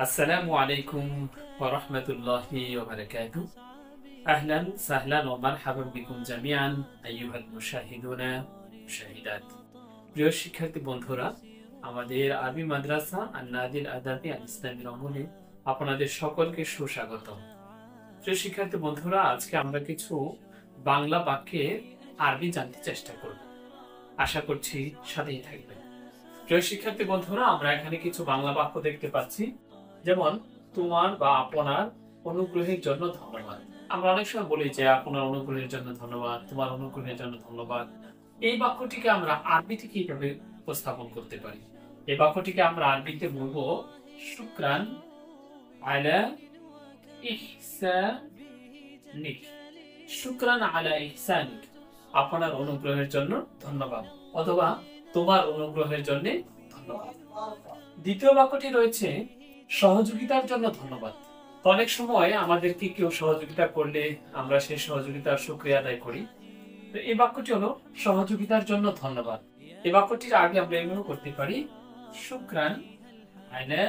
আসসালামু আলাইকুম ওয়া রাহমাতুল্লাহি ওয়া বারাকাতুহু। আহলান সাহলান ওয়া মারহাবান বিকুম জামিআন আইয়ুহাল মুশাহিদুনা মুশাহিদাত। প্রিয় শিক্ষার্থী বন্ধুরা, আমাদের আরবি মাদ্রাসা আন-নাদিল আদাবি আল ইসলামী অঙ্গনে আপনাদের সকলকে সুস্বাগতম। প্রিয় শিক্ষার্থী বন্ধুরা, আজকে আমরা কিছু বাংলা বাক্যের আরবি জানতে চেষ্টা করব। আশা করছি সাথেই থাকবেন। প্রিয় শিক্ষার্থী বন্ধুরা, আমরা এখানে কিছু বাংলা বাক্য দেখতে পাচ্ছি, যেমন তোমার বা আপনার অনুগ্রহের জন্য ধন্যবাদ। আমরা অনেক সময় বলি যে আপনার অনুগ্রহের জন্য ধন্যবাদ, তোমার অনুগ্রহের জন্য ধন্যবাদ। এই বাক্যটিকে আমরা আরবিতে কিভাবে উপস্থাপন করতে পারি? এই বাক্যটিকে আমরা আরবিতে বলবো শুকরান আলা ইহসানিক। শুকরান আলা ইহসানিক, আপনার অনুগ্রহের জন্য ধন্যবাদ, অথবা তোমার অনুগ্রহের জন্য ধন্যবাদ। দ্বিতীয় বাক্যটি রয়েছে সহযোগিতার জন্য ধন্যবাদ। অনেক সময় আমাদেরকে কেউ সহযোগিতা করলে আমরা সেই সহযোগিতার শুকরিয়া আদায় করি। তো এই বাক্যটি হলো সহযোগিতার জন্য ধন্যবাদ। এই বাক্যটির আগে আমরা এভাবে করতে পারি শুকরান আলা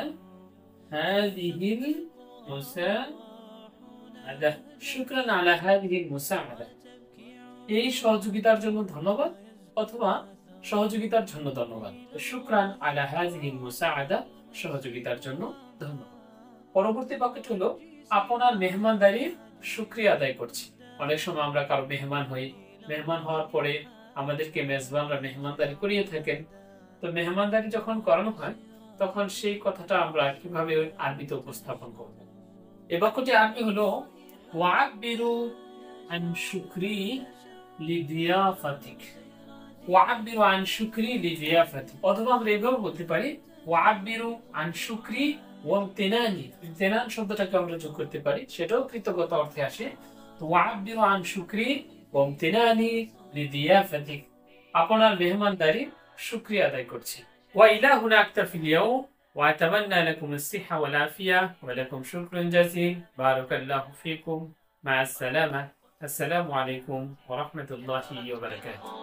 হাযিহিল মুসাআদা। শুকরান আলা হাযিহিল মুসাআদা, এই সহযোগিতার জন্য ধন্যবাদ, অথবা সহযোগিতার জন্য ধন্যবাদ। শুকরান আলা হাযিহিল মুসাআদা, সহযোগিতার জন্য ধন্যবাদ। পরবর্তী বাক্যটি হলো আপনার মেহমানদারির শুকরিয়া আদায় করছি। অনেক সময় আমরা কারো মেহমান হই, মেহমান হওয়ার পরে আমাদেরকে মেজবানরা মেহমানদারি করিয়ে থাকেন। তো মেহমানদারি যখন করানো হয়, তখন সেই কথাটা আমরা কিভাবে আরবিতে উপস্থাপন করব? এই বাক্যটি আরবি হলো ওয়াবিরু আন শুকরি লিদিয়াফাতিক। ওয়াবিরু আন শুকরি লিদিয়াফাতিক, অথবা আমরা এভাবে বলতে পারি ওয়াবিরু আন শুকরি ওয়ামতিনানি। ইমতিনান শব্দটাকে আমরা যোগ করতে পারি, সেটাও কৃতজ্ঞতা অর্থে আসে। তো ওয়াবিরু আন শুকরি ওয়ামতিনানি লিদিয়াফাতিক, আপনার মেহমানদারি শুকরিয়া আদায় করছি। ওয়া ইলা হুনা আকতাফিল ইয়াউম ওয়া আতামান্না লাকুম আস-সিহহা ওয়াল আফিয়া ওয়া লাকুম শুকরুন জাযীল। বারাকাল্লাহু ফীকুম। মা আসসালামা। আসসালামু আলাইকুম ওয়া রাহমাতুল্লাহি ওয়া বারাকাতুহু।